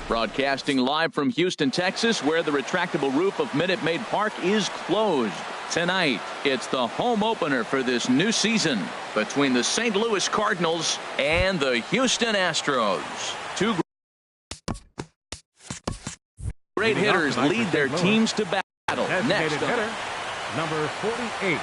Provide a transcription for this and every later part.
Broadcasting live from Houston, Texas, where the retractable roof of Minute Maid Park is closed. Tonight, it's the home opener for this new season between the St. Louis Cardinals and the Houston Astros. Two great hitters lead their teams to battle. Next hitter, number 48.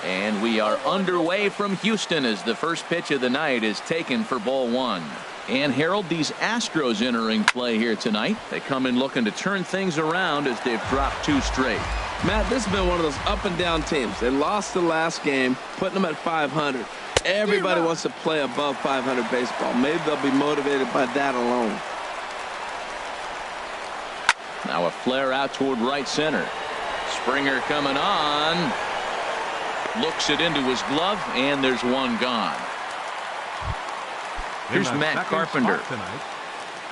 And we are underway from Houston as the first pitch of the night is taken for ball one. And Harold, these Astros entering play here tonight. They come in looking to turn things around as they've dropped two straight. Matt, this has been one of those up and down teams. They lost the last game, putting them at 500. Everybody wants to play above 500 baseball. Maybe they'll be motivated by that alone. Now a flare out toward right center. Springer coming on. Looks it into his glove, and there's one gone. Here's Matt Carpenter.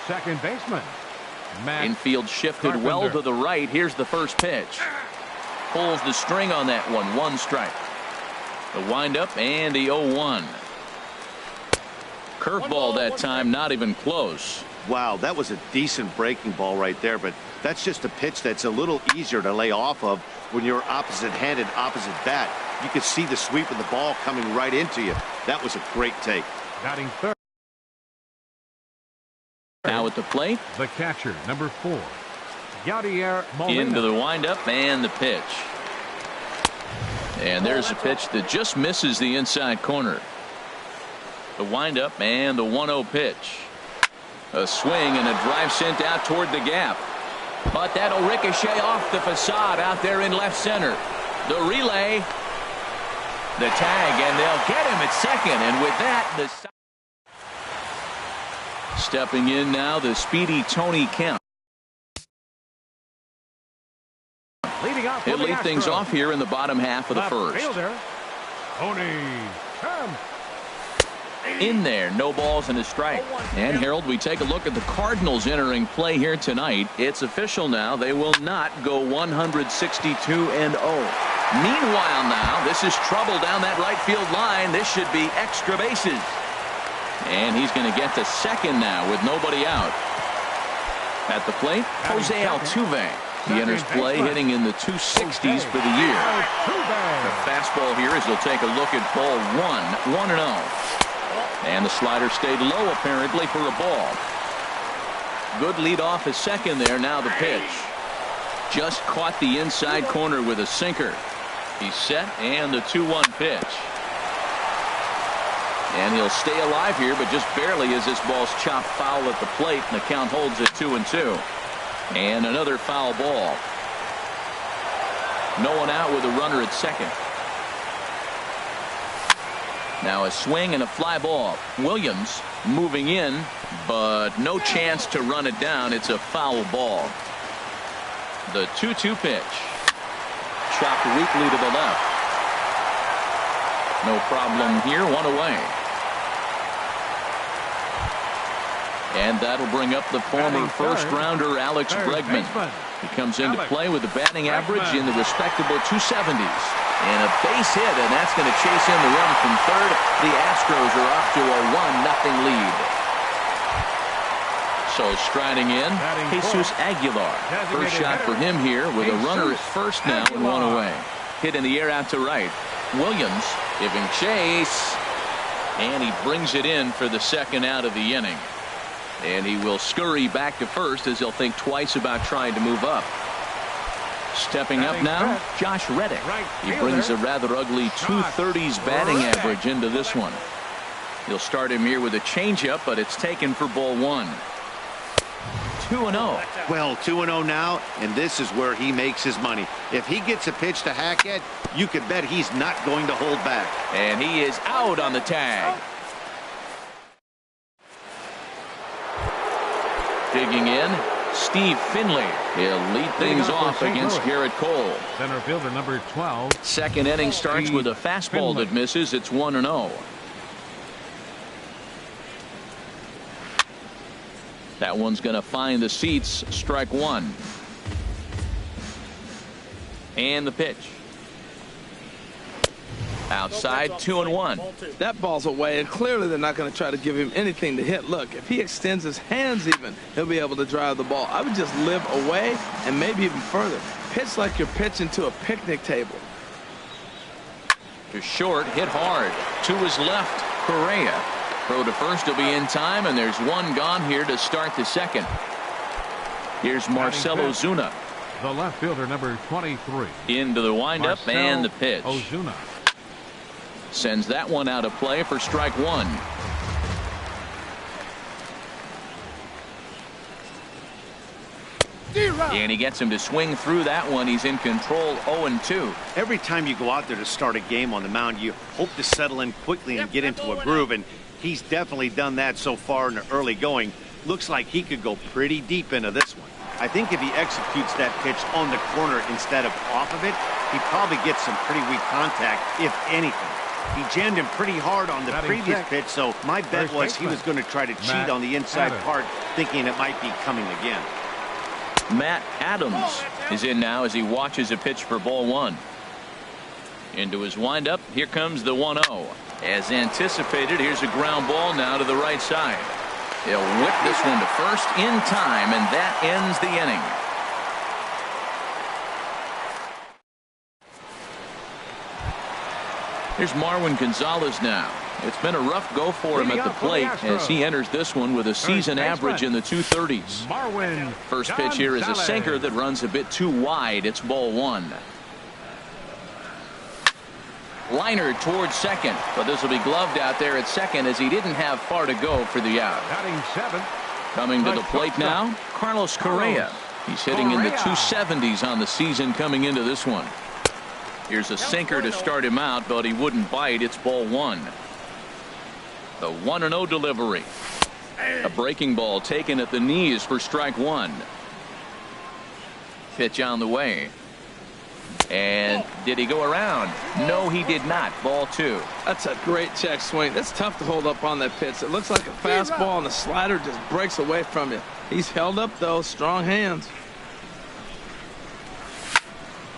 Second baseman. Infield shifted well to the right. Here's the first pitch. Pulls the string on that one. One strike. The windup and the 0-1. Curveball that time, not even close. Wow, that was a decent breaking ball right there, but that's just a pitch that's a little easier to lay off of when you're opposite-handed, opposite bat. You could see the sweep of the ball coming right into you. That was a great take. Batting third. Now at the plate, the catcher, number 4, Yadier Molina. Into the windup and the pitch. And there's a pitch that just misses the inside corner. The windup and the 1-0 pitch. A swing and a drive sent out toward the gap. But that'll ricochet off the facade out there in left center. The relay. The tag, and they'll get him at second. And with that, stepping in now, the speedy Tony Kemp. He'll lead things off here in the bottom half of the first. Tony Kemp. In there, no balls and a strike. And Harold, we take a look at the Cardinals entering play here tonight. It's official now. They will not go 162-0. Meanwhile now, this is trouble down that right field line. This should be extra bases. And he's going to get to second now with nobody out. At the plate, Jose Altuve. He enters play hitting in the 260s for the year. The fastball here as he'll take a look at ball 1-0. And the slider stayed low apparently for a ball. Good lead off at second there. Now the pitch. Just caught the inside corner with a sinker. He's set, and the 2-1 pitch. And he'll stay alive here, but just barely as this ball's chopped foul at the plate, and the count holds at 2-2. And another foul ball. No one out with a runner at second. Now a swing and a fly ball. Williams moving in, but no chance to run it down. It's a foul ball. The 2-2 pitch. Chopped weakly to the left. No problem here. One away. And that'll bring up the former first-rounder Alex Bregman. He comes into play with a batting average in the respectable 270s. And a base hit, and that's going to chase in the run from third. The Astros are off to a 1-0 lead. So striding in, Jesus Aguilar. First shot for him here with a runner at first now and one away. Hit in the air out to right. Williams giving chase. And he brings it in for the second out of the inning. And he will scurry back to first as he'll think twice about trying to move up. Stepping up now, Josh Reddick. He brings a rather ugly 230s batting average into this one. He'll start him here with a changeup, but it's taken for ball 1. 2-0. Well, 2-0 now, and this is where he makes his money. If he gets a pitch to hack at, you can bet he's not going to hold back. And he is out on the tag. Digging in, Steve Finley. He'll lead things off against Garrett Cole. Center fielder number 12. Second inning starts with a fastball that misses. It's 1-0. That one's going to find the seats. Strike one. And the pitch. Outside, 2-1. That ball's away, and clearly they're not going to try to give him anything to hit. Look, if he extends his hands even, he'll be able to drive the ball. I would just live away and maybe even further. Pitch like you're pitching to a picnic table. To short, hit hard. To his left, Correa. Throw to first will be in time, and there's one gone here to start the second. Here's Marcelo Zuna. The left fielder, number 23. Into the windup and the pitch. Ozuna. Sends that one out of play for strike one. And he gets him to swing through that one. He's in control, 0-2. Every time you go out there to start a game on the mound, you hope to settle in quickly and get into a groove, and he's definitely done that so far in the early going. Looks like he could go pretty deep into this one. I think if he executes that pitch on the corner instead of off of it, he probably gets some pretty weak contact, if anything. He jammed him pretty hard on the previous pitch, so my bet was he was going to try to cheat on the inside part, thinking it might be coming again. Matt Adams is in now as he watches a pitch for ball one. Into his windup. Here comes the 1-0. As anticipated, here's a ground ball now to the right side. He'll whip this one to first in time, and that ends the inning. Here's Marwin Gonzalez now. It's been a rough go for him at the plate as he enters this one with a season average in the 230s. First pitch here is a sinker that runs a bit too wide. It's ball one. Liner towards second, but this will be gloved out there at second as he didn't have far to go for the out. Coming to the plate now, Carlos Correa. He's hitting in the 270s on the season coming into this one. Here's a sinker to start him out, but he wouldn't bite. It's ball one. The 1-0 delivery. A breaking ball taken at the knees for strike one. Pitch on the way. And did he go around? No, he did not. Ball two. That's a great check swing. That's tough to hold up on that pitch. It looks like a fastball, and the slider just breaks away from you. He's held up, though. Strong hands.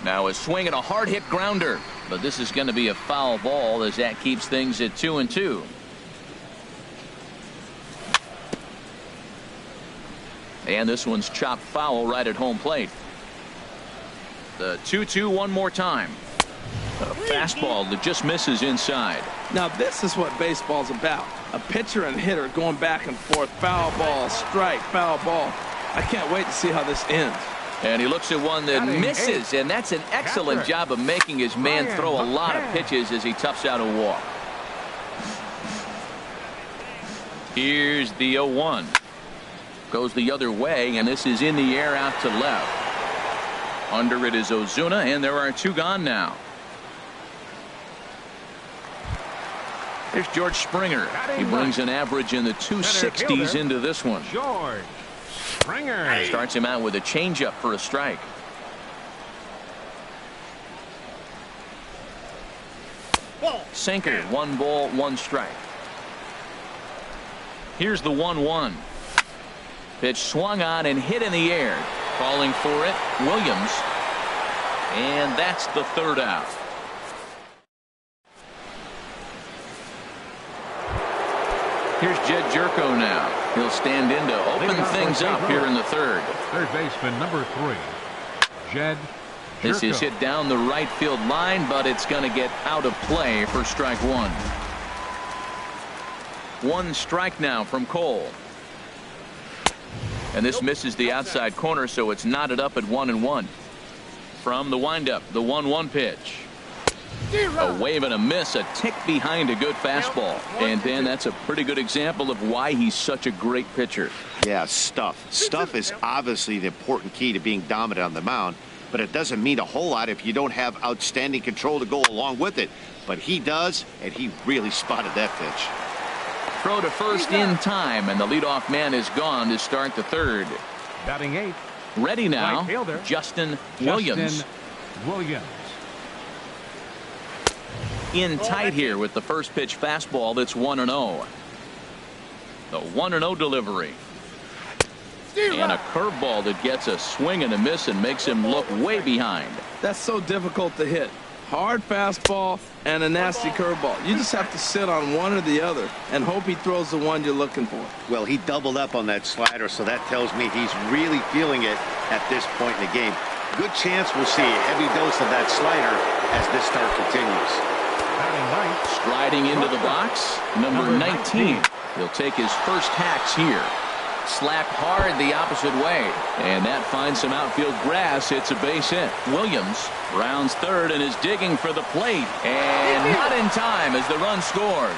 Now a swing and a hard hit grounder. But this is going to be a foul ball as that keeps things at 2-2. And this one's chopped foul right at home plate. The 2-2 one more time. A fastball that just misses inside. Now this is what baseball's about. A pitcher and hitter going back and forth. Foul ball, strike, foul ball. I can't wait to see how this ends. And he looks at one that misses, and that's an excellent job of making his man throw a lot of pitches as he toughs out a walk. Here's the 0-1. Goes the other way, and this is in the air out to left. Under it is Ozuna, and there are two gone now. Here's George Springer. He brings an average in the 260s into this one. George Springer starts him out with a changeup for a strike. Sinker, 1 ball, 1 strike. Here's the 1-1. Pitch swung on and hit in the air. Calling for it, Williams. And that's the third out. Here's Jed Jerko now. He'll stand in to open things up here in the third. Third baseman number 3, Jed Jerko. This is hit down the right field line, but it's going to get out of play for strike one. 1 strike now from Cole. And this misses the outside corner, so it's knotted up at 1-1. From the windup, the 1-1 pitch. A wave and a miss, a tick behind a good fastball. And Dan, that's a pretty good example of why he's such a great pitcher. Yeah, stuff. Stuff is obviously the important key to being dominant on the mound, but it doesn't mean a whole lot if you don't have outstanding control to go along with it. But he does, and he really spotted that pitch. Throw to first in time, and the leadoff man is gone to start the third. Batting 8. Ready now, right Justin Williams. In tight here with the first pitch fastball that's 1-0. The 1-0 delivery. And a curveball that gets a swing and a miss and makes him look way behind. That's so difficult to hit. hard fastball and a nasty curveball. You just have to sit on one or the other and hope he throws the one you're looking for. Well, he doubled up on that slider, so that tells me he's really feeling it at this point in the game. Good chance we'll see a heavy dose of that slider as this start continues. Striding into the box, number 19. He'll take his first hacks here. Slapped hard the opposite way, and that finds some outfield grass. It's a base hit. Williams rounds third and is digging for the plate, and not in time as the run scores.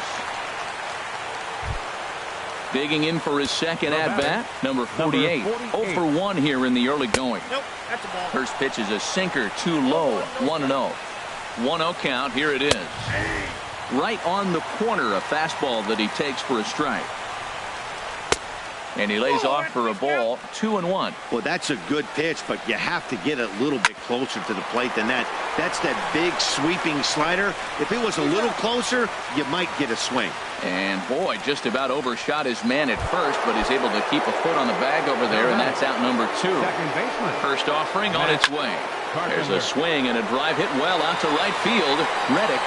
Digging in for his second at-bat, number 48. 0 for 1 here in the early going. First pitch is a sinker, too low, 1-0. 1-0 count, here it is. Right on the corner, a fastball that he takes for a strike. And he lays off for a ball, 2-1. Well, that's a good pitch, but you have to get a little bit closer to the plate than that. That's that big sweeping slider. If it was a little closer, you might get a swing. And boy, just about overshot his man at first, but he's able to keep a foot on the bag over there, and that's out number 2. First offering on its way. There's a swing and a drive hit well out to right field. Reddick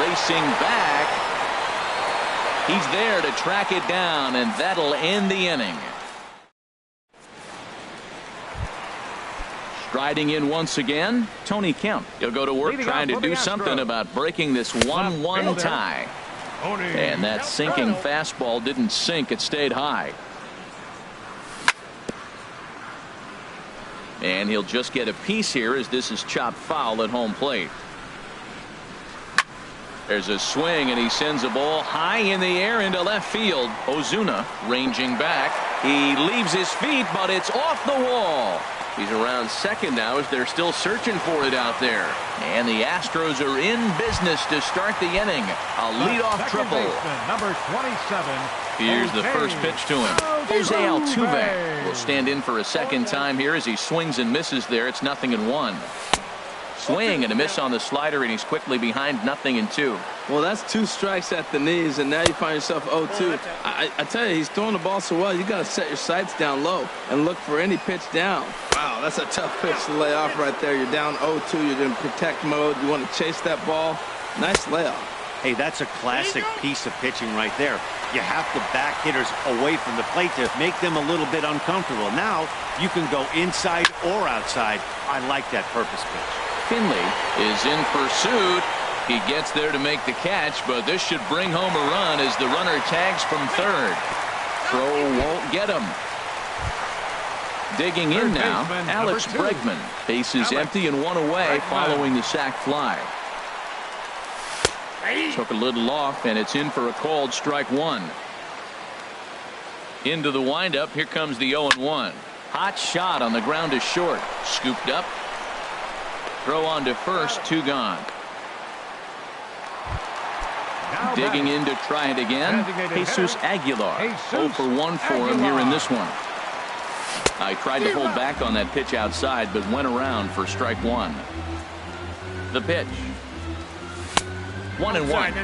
racing back. He's there to track it down, and that'll end the inning. Striding in once again, Tony Kemp. He'll go to work trying to do something about breaking this 1-1 tie. And that sinking fastball didn't sink, it stayed high. And he'll just get a piece here as this is chopped foul at home plate. There's a swing, and he sends a ball high in the air into left field. Ozuna ranging back. He leaves his feet, but it's off the wall. He's around second now as they're still searching for it out there. And the Astros are in business to start the inning. A leadoff triple. Number 27. Here's the first pitch to him. Jose Altuve will stand in for a second time here as he swings and misses there. It's 0-1. Swing and a miss on the slider, and he's quickly behind 0-2. Well, that's 2 strikes at the knees, and now you find yourself 0-2. I tell you, he's throwing the ball so well, you got to set your sights down low and look for any pitch down. Wow, that's a tough pitch to lay off right there. You're down 0-2. You're in protect mode. You want to chase that ball. Nice layoff. Hey, that's a classic piece of pitching right there. You have to back hitters away from the plate to make them a little bit uncomfortable. Now you can go inside or outside. I like that purpose pitch. Finley is in pursuit. He gets there to make the catch, but this should bring home a run as the runner tags from third. Throw won't get him. Digging in now, Alex Bregman. Bases empty and 1 away following the sac fly. Took a little off, and it's in for a called strike 1. Into the windup. Here comes the 0-1. Hot shot on the ground to short. Scooped up. Throw on to first, 2 gone. Digging in to try it again. Jesus Aguilar. 0 for 1 for him here in this one. I tried to hold back on that pitch outside, but went around for strike 1. The pitch. 1-1.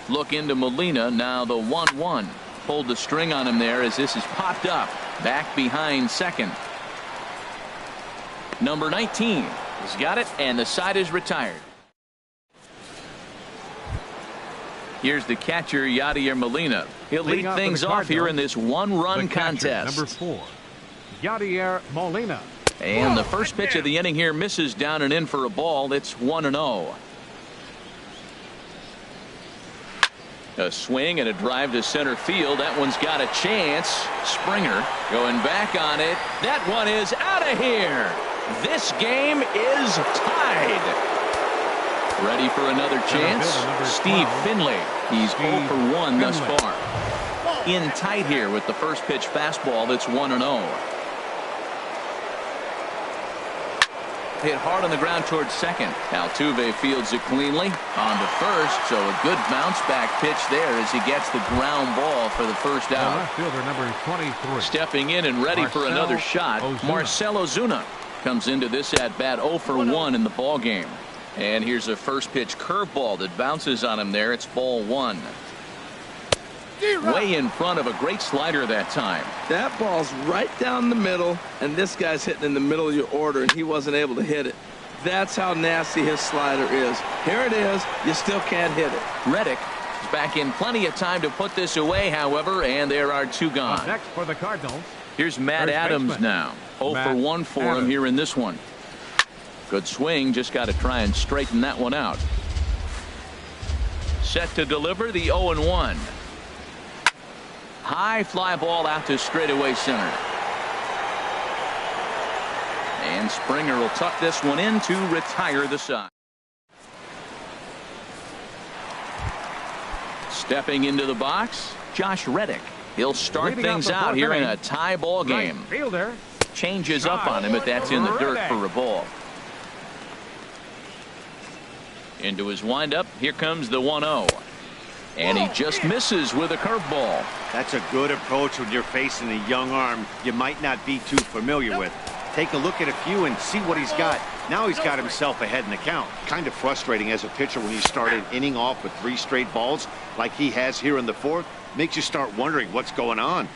Look into Molina. Now the 1-1. Pulled the string on him there as this is popped up. Back behind second. Number 19 has got it, and the side is retired. Here's the catcher, Yadier Molina. He'll lead things off here in this 1-run contest. Number 4, Yadier Molina. And the first pitch of the inning here misses down and in for a ball. It's 1-0. A swing and a drive to center field. That one's got a chance. Springer going back on it. That one is out of here. This game is tied. Ready for another chance? Steve Finley. He's 0 for 1 thus far. In tight here with the first pitch fastball. That's 1-0. Hit hard on the ground towards second. Altuve fields it cleanly. On to first, so a good bounce back pitch there as he gets the ground ball for the first out. Left fielder number 23. Stepping in and ready for another shot. Marcell Ozuna comes into this at bat 0 for 1 in the ball game. And here's a first pitch curveball that bounces on him there. It's ball 1. Way in front of a great slider that time. That ball's right down the middle, and this guy's hitting in the middle of your order, and he wasn't able to hit it. That's how nasty his slider is. Here it is. You still can't hit it. Reddick is back in plenty of time to put this away, however, and there are two gone. Next for the Cardinals. Here's Matt Adams now. 0 for 1 for him here in this one. Good swing. Just got to try and straighten that one out. Set to deliver the 0-1. High fly ball out to straightaway center. And Springer will tuck this one in to retire the side. Stepping into the box, Josh Reddick. He'll start things out here in a tie ball game. Fielder Changes up on him if that's in the dirt for a ball. Into his windup. Here comes the 1-0. And he just misses with a curveball. That's a good approach when you're facing a young arm you might not be too familiar with. Take a look at a few and see what he's got. Now he's got himself ahead in the count. Kind of frustrating as a pitcher when you start an inning off with 3 straight balls like he has here in the 4th. Makes you start wondering what's going on.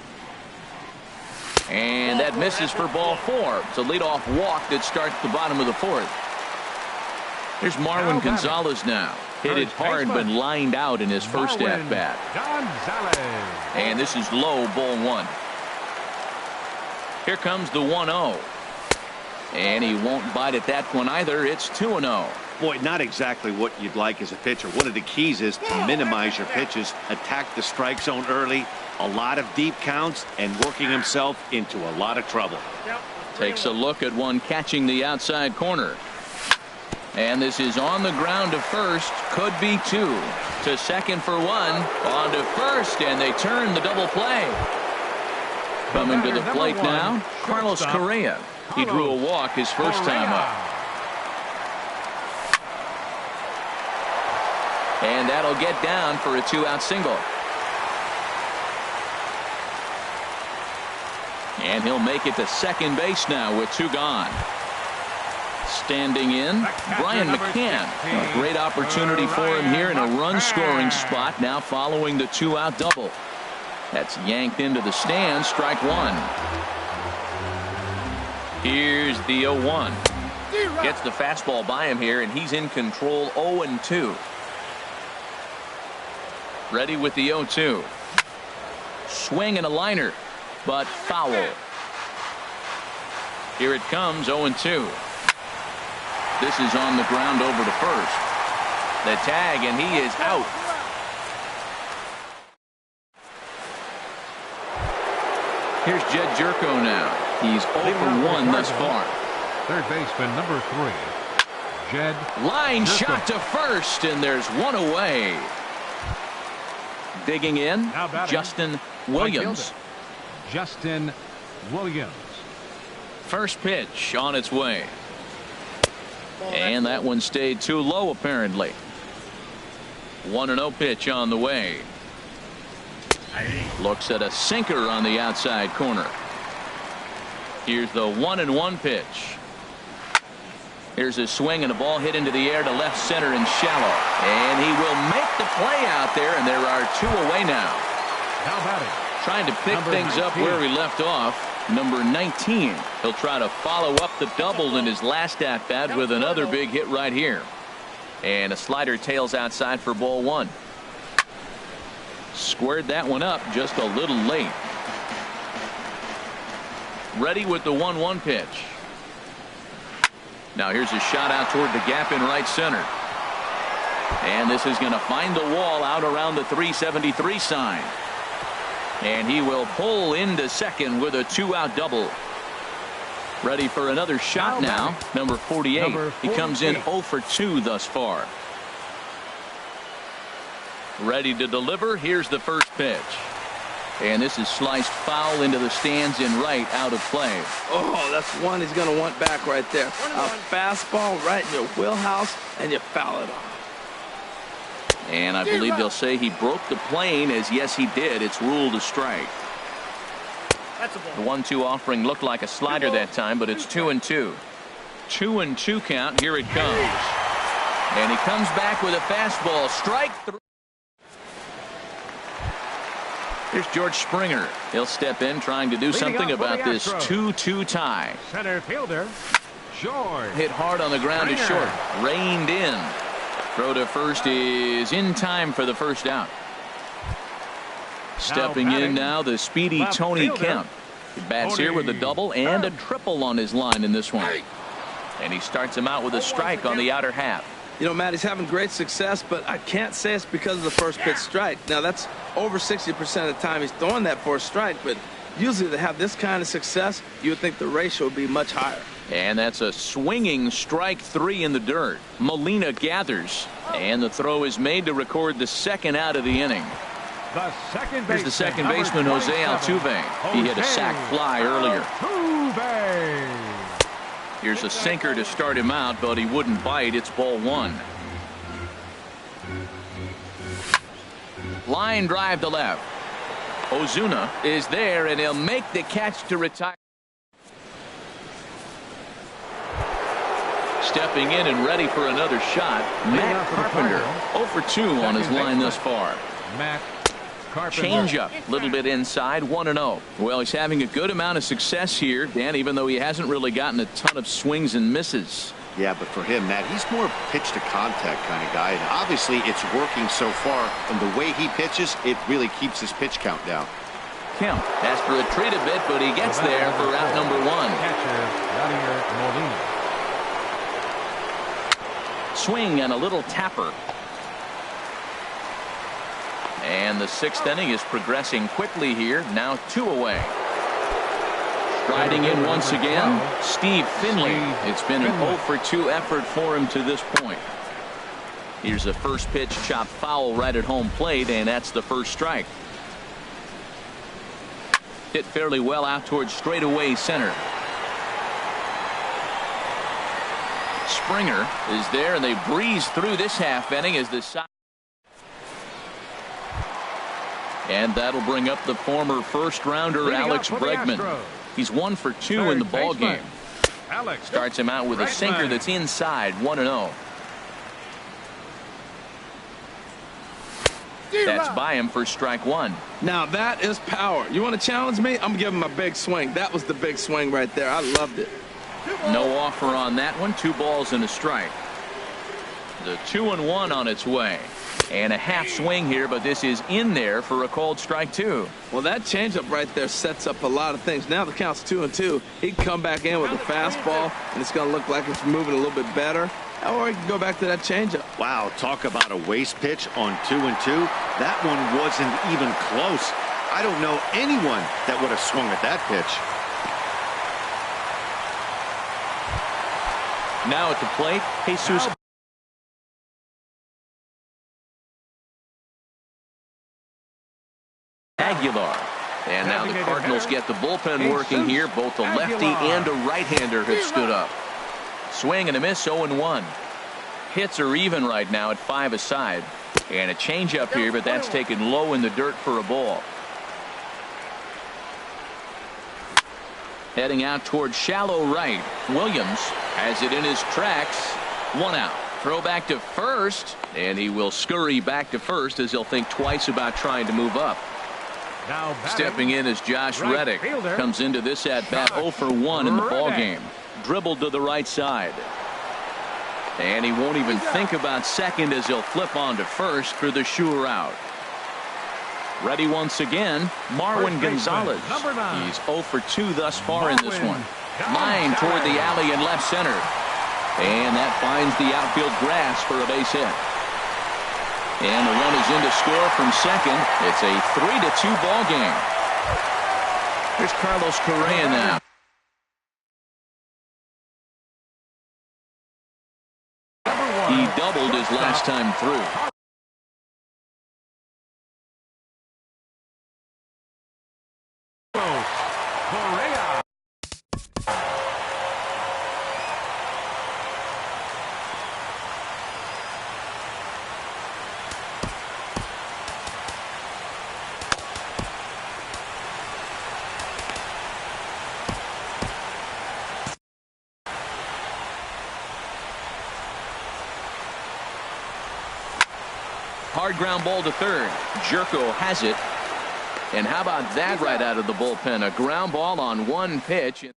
And that misses for ball 4. It's a leadoff walk that starts the bottom of the 4th. Here's Marwin Gonzalez now. Hit it hard but lined out in his first at-bat. And this is low, ball 1. Here comes the 1-0. And he won't bite at that one either. It's 2-0. Boy, not exactly what you'd like as a pitcher. One of the keys is to minimize your pitches, attack the strike zone early, a lot of deep counts, and working himself into a lot of trouble. Takes a look at one catching the outside corner. And this is on the ground to first. Could be 2. To second for 1. On to first, and they turn the double play. Coming to the plate now, Carlos Correa. He drew a walk his first time up. And that'll get down for a 2-out single. And he'll make it to second base now with 2 gone. Standing in, Brian McCann. A great opportunity for him here in a run-scoring spot now following the 2-out double. That's yanked into the stand, strike 1. Here's the 0-1. Gets the fastball by him here, and he's in control. 0-2. Ready with the 0-2. Swing and a liner, but foul. Here it comes, 0-2. This is on the ground over to first. The tag, and he is out. Here's Jed Jerko now. He's 0 for 1 thus far. Third baseman number 3, Jed. Line shot to first, and there's one away. Digging in, Justin Williams. Justin Williams. First pitch on its way. And that one stayed too low apparently. 1-0 pitch on the way. Looks at a sinker on the outside corner. Here's the 1-1 pitch. Here's a swing and a ball hit into the air to left center and shallow. And he will make the play out there, and there are 2 away now. Trying to pick things up where he left off. Number 19. He'll try to follow up the double in his last at-bat with another big hit right here. And a slider tails outside for ball 1. Squared that one up just a little late. Ready with the 1-1 pitch. Now here's a shot out toward the gap in right center. And this is going to find the wall out around the 373 sign. And he will pull into second with a 2-out double. Ready for another shot now. Number 48. He comes in 0 for 2 thus far. Ready to deliver. Here's the first pitch. And this is sliced foul into the stands in right, out of play. Oh, that's one he's going to want back right there. A fastball right in your wheelhouse, and you foul it off. And I believe they'll say he broke the plane, as yes he did. It's ruled a strike. The 1-2 offering looked like a slider that time, but it's 2-2. 2-2 count. Here it comes. And he comes back with a fastball. Strike 3. Here's George Springer. He'll step in trying to do something about this 2-2 tie. Center fielder, George. Hit hard on the ground is short. Reined in. Throw to first is in time for the first out. Stepping in now, the speedy Tony Kemp. He bats here with a double and a triple on his line in this one. And he starts him out with a strike on the outer half. You know, Matt, he's having great success, but I can't say it's because of the first pitch strike. Now, that's over 60% of the time he's throwing that for a strike, but usually to have this kind of success, you would think the ratio would be much higher. And that's a swinging strike 3 in the dirt. Molina gathers, and the throw is made to record the second out of the inning. Here's the second baseman, Jose Altuve. He hit a sac fly earlier. Here's a sinker to start him out, but he wouldn't bite. It's ball 1. Line drive to left. Ozuna is there, and he'll make the catch to retire. Stepping in and ready for another shot, Matt Carpenter. 0 for 2 on his line thus far. Change up, a little bit inside, 1-0. Well, he's having a good amount of success here, Dan, even though he hasn't really gotten a ton of swings and misses. Yeah, but for him, Matt, he's more pitch to contact kind of guy. And obviously, it's working so far. And the way he pitches, it really keeps his pitch count down. Kemp has to retreat a bit, but he gets there for out number 1. Swing and a little tapper. And the 6th inning is progressing quickly here. Now 2 away. Striding in once again, Steve Finley. It's been an 0 for 2 effort for him to this point. Here's a first pitch chopped foul right at home plate, and that's the first strike. Hit fairly well out towards straightaway center. Springer is there, and they breeze through this half inning as the side. And that'll bring up the former first-rounder Alex Bregman. He's 1 for 2 in the ball game. Starts him out with a sinker that's inside, 1-0. That's by him for strike 1. Now that is power. You want to challenge me? I'm giving him a big swing. That was the big swing right there. I loved it. No offer on that one. 2 balls and a strike. The 2-1 on its way. And a half swing here, but this is in there for a called strike 2. Well, that changeup right there sets up a lot of things. Now the count's 2-2. He can come back in with a fastball, and it's going to look like it's moving a little bit better. Or he can go back to that changeup. Wow, talk about a waste pitch on 2-2. That one wasn't even close. I don't know anyone that would have swung at that pitch. Now at the plate, Jesus Aguilar. And now the Cardinals get the bullpen working here. Both a lefty and a right-hander have stood up. Swing and a miss, 0-1. Hits are even right now at 5 aside. And a changeup here, but that's taken low in the dirt for a ball. Heading out towards shallow right. Williams has it in his tracks. 1 out. Throw back to first, and he will scurry back to first as he'll think twice about trying to move up. Stepping in is Josh Reddick. Comes into this at bat 0 for 1 in the ball game. Dribbled to the right side. And he won't even think about second as he'll flip on to first for the sure out. Ready once again, Marwin Gonzalez. He's 0 for 2 thus far in this one. Line toward the alley in left center. And that finds the outfield grass for a base hit. And the run is in to score from second. It's a 3-2 ball game. Here's Carlos Correa now. He doubled his last time through. Hard ground ball to third. Jerko has it. And how about that right out of the bullpen? A ground ball on one pitch.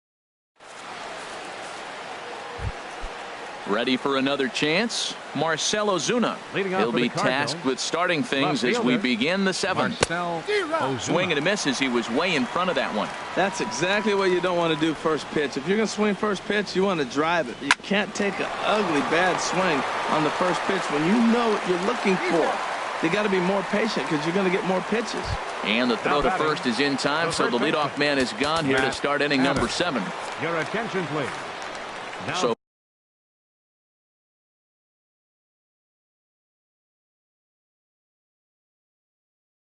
Ready for another chance? Marcell Ozuna. He'll be tasked with starting things as we begin the seventh. Swing and a misses. He was way in front of that one. That's exactly what you don't want to do first pitch. If you're going to swing first pitch, you want to drive it. You can't take an ugly, bad swing on the first pitch when you know what you're looking for. You got to be more patient because you're going to get more pitches. And the throw to first is in time, so the leadoff man is gone here to start inning number 7. Your attention, please. Now So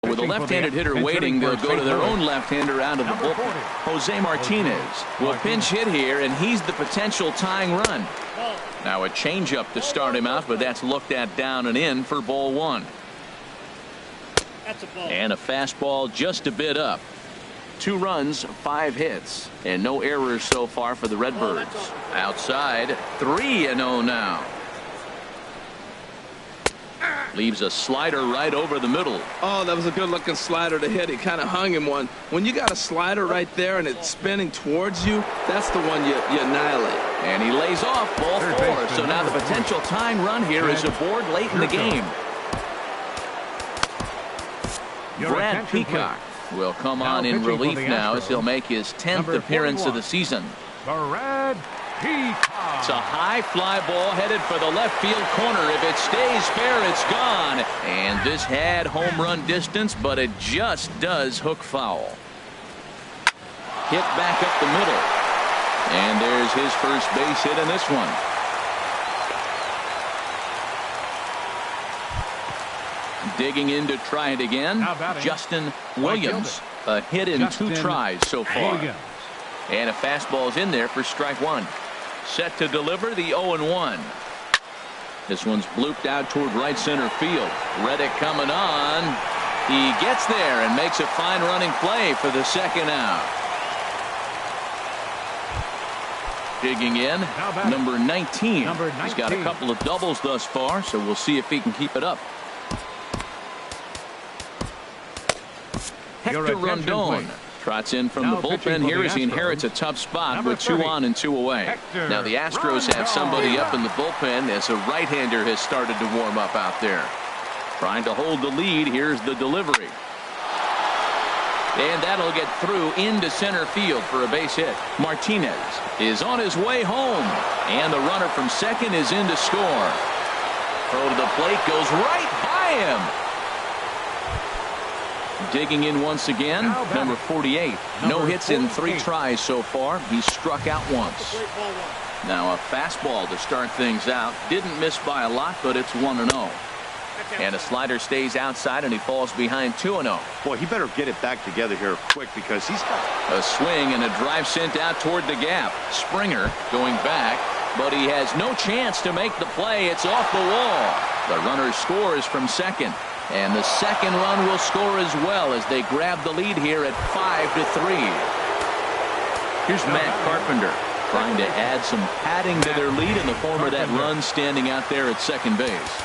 with a left-handed hitter waiting, they'll go to their own left-hander out of the bullpen. Jose Martinez will pinch hit here, and he's the potential tying run. Now a changeup to start him out, but that's looked at down and in for ball 1. And a fastball just a bit up. 2 runs, 5 hits, and no errors so far for the Redbirds. Outside, 3-0 now. Leaves a slider right over the middle. Oh, that was a good-looking slider to hit. He kind of hung him one. When you got a slider right there and it's spinning towards you, that's the one you annihilate. And he lays off ball 4. So now the potential tying run here is aboard late in the game. Brad Peacock will come on in relief now as he'll make his 10th appearance of the season. Brad Peacock. It's a high fly ball headed for the left field corner. If it stays fair, it's gone. And this had home run distance, but it just does hook foul. Hit back up the middle. And there's his first base hit in this one. Digging in to try it again, Justin Williams. A hit in 2 tries so far. And a fastball's in there for strike 1. Set to deliver the 0-1. This one's blooped out toward right center field. Reddick coming on. He gets there and makes a fine running play for the second out. Digging in, number 19. He's got a couple of doubles thus far, so we'll see if he can keep it up. Hector Rondon trots in from the bullpen here as he inherits a tough spot with 2 on and 2 away. Now the Astros have somebody up in the bullpen as a right-hander has started to warm up out there. Trying to hold the lead. Here's the delivery. And that'll get through into center field for a base hit. Martinez is on his way home. And the runner from second is in to score. Throw to the plate goes right by him. Digging in once again, number 48. No hits in 3 tries so far. He's struck out once. Now a fastball to start things out. Didn't miss by a lot, but it's 1-0. And a slider stays outside, and he falls behind 2-0. Boy, he better get it back together here quick because he's got a swing and a drive sent out toward the gap. Springer going back, but he has no chance to make the play. It's off the wall. The runner scores from second. And the second run will score as well as they grab the lead here at 5-3. Here's Matt Carpenter trying to add some padding to their lead in the form of that run standing out there at second base.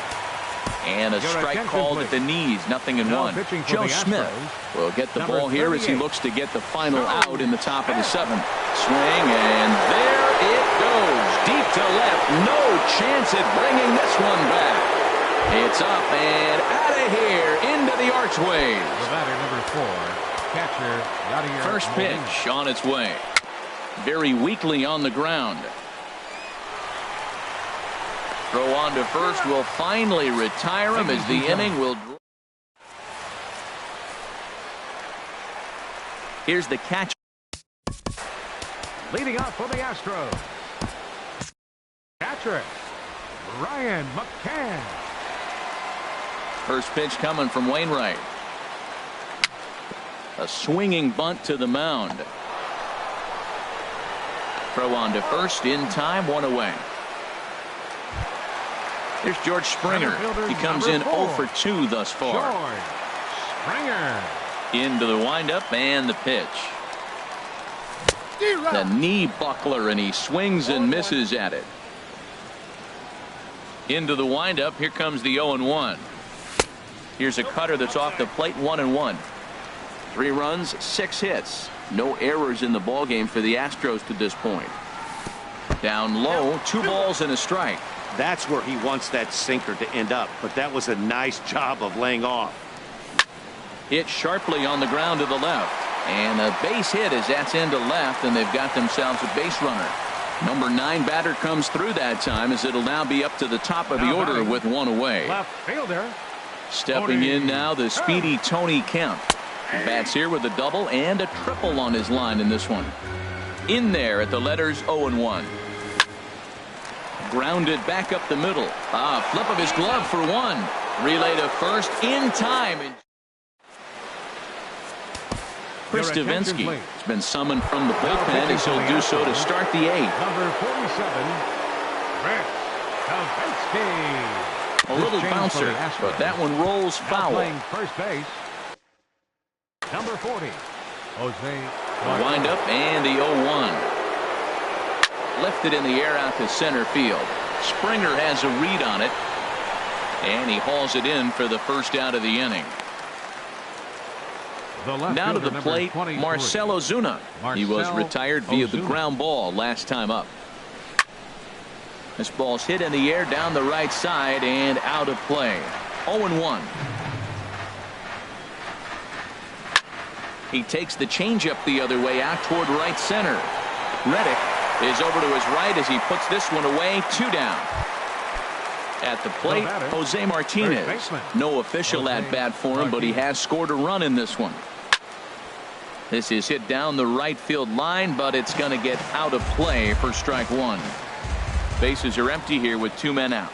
And a strike called at the knees, 0-1. Joe Smith will get the ball here as he looks to get the final out in the top of the 7th. Swing, and there it goes. Deep to left. No chance at bringing this one back. It's up and out of here into the archways. The batter, number 4, catcher Yadier. First pitch on its way. Very weakly on the ground. Throw on to first will finally retire him as the inning will. Here's the catch. Leading off for the Astros, catcher Ryan McCann. First pitch coming from Wainwright. A swinging bunt to the mound. Throw on to first in time, 1 away. Here's George Springer. He comes in 0 for 2 thus far. George Springer. Into the windup and the pitch. The knee buckler, and he swings and misses at it. Into the windup. Here comes the 0-1. Here's a cutter that's off the plate, 1-1. 3 runs, 6 hits. No errors in the ballgame for the Astros to this point. Down low, 2 balls and a strike. That's where he wants that sinker to end up, but that was a nice job of laying off. Hit sharply on the ground to the left. And a base hit as that's into left, and they've got themselves a base runner. Number 9 batter comes through that time as it'll now be up to the top of the order with 1 away. Left fielder. Stepping in now, the speedy Tony Kemp. Bats here with a double and a triple on his line in this one. In there at the letters 0-1. Grounded back up the middle. Flip of his glove for 1. Relay to first in time. Chris Davinsky has been summoned from the bullpen as he'll do so to start the 8th. Number 47, Chris Davinsky. A little bouncer, but that one rolls foul. Playing first base. Number 40, Jose. Wind up and the 0-1. Lifted in the air out to center field. Springer has a read on it, and he hauls it in for the first out of the inning. Now to the plate, Marcell Ozuna. He was retired via the ground ball last time up. This ball's hit in the air down the right side and out of play. 0-1. He takes the changeup the other way out toward right center. Reddick is over to his right as he puts this one away. 2 down. At the plate, Jose Martinez. No official at bat for him, but he has scored a run in this one. This is hit down the right field line, but it's going to get out of play for strike 1. Bases are empty here with 2 men out.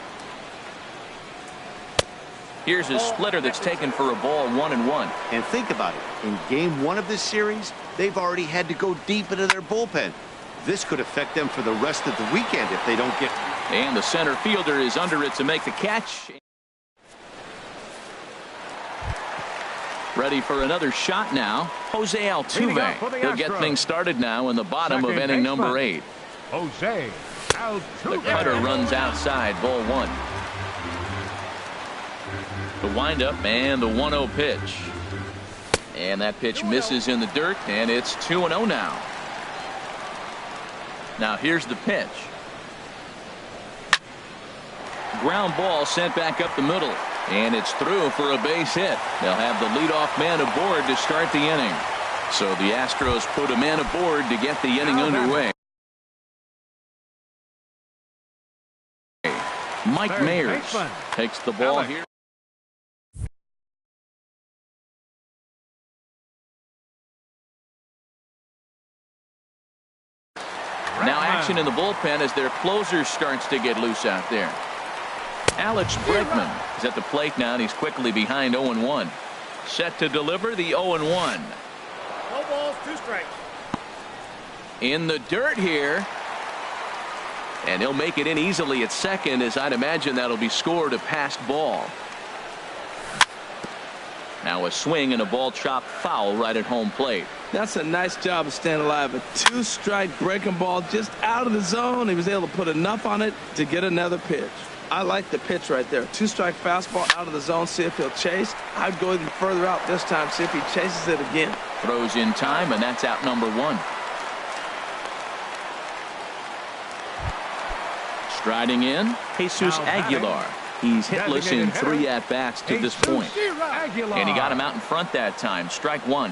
Here's a splitter that's taken for a ball, 1-1. And think about it. In game 1 of this series, they've already had to go deep into their bullpen. This could affect them for the rest of the weekend if they don't get. And the center fielder is under it to make the catch. Ready for another shot now. Jose Altuve. He'll get things started now in the bottom of inning number 8. Jose Altuve. The cutter runs outside, ball 1. The windup and the 1-0 pitch. And that pitch misses in the dirt, and it's 2-0 now. Now here's the pitch. Ground ball sent back up the middle, and it's through for a base hit. They'll have the leadoff man aboard to start the inning. So the Astros put a man aboard to get the inning underway. Mike Mayers takes the ball here. Now action in the bullpen as their closer starts to get loose out there. Alex Bregman is at the plate now, and he's quickly behind 0-1. Set to deliver the 0-1. No balls, 2 strikes. In the dirt here. And he'll make it in easily at second, as I'd imagine that'll be scored a passed ball. Now a swing and a ball chopped foul right at home plate. That's a nice job of staying alive. A 2-strike breaking ball just out of the zone. He was able to put enough on it to get another pitch. I like the pitch right there. 2-strike fastball out of the zone. See if he'll chase. I'd go even further out this time. See if he chases it again. Throws in time, and that's out number 1. Striding in, Jesus Aguilar. He's hitless in 3 at-bats to this point. And he got him out in front that time. Strike 1.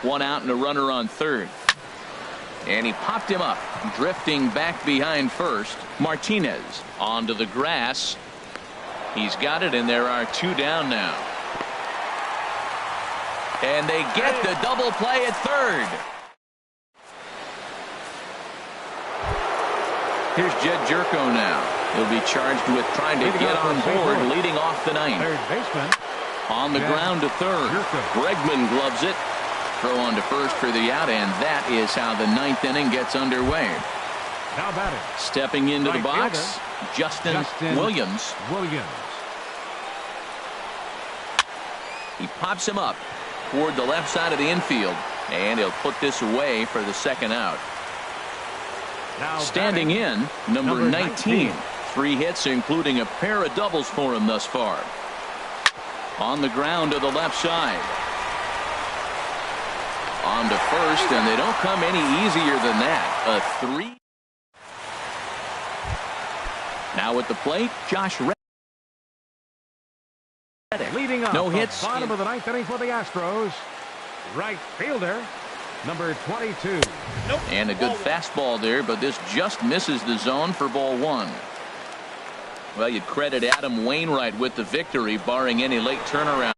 1 out and a runner on third. And he popped him up, drifting back behind first. Martinez onto the grass. He's got it, and there are 2 down now. And they get the double play at third. Here's Jed Jerko now. He'll be charged with trying to get on board, leading off the 9th. Third baseman. On the ground to third. Bregman gloves it. Throw on to first for the out, and that is how the 9th inning gets underway. Now batting. Stepping into the box, Justin Williams. He pops him up toward the left side of the infield, and he'll put this away for the second out. Standing in, number 19. 3 hits, including a pair of doubles for him thus far. On the ground to the left side. On to first, and they don't come any easier than that. A 3. Now at the plate, Josh Reddick. Leading up No the hits. bottom of the ninth inning for the Astros. Right fielder, number 22. Nope. And a good fastball there, but this just misses the zone for ball 1. Well, you'd credit Adam Wainwright with the victory, barring any late turnaround.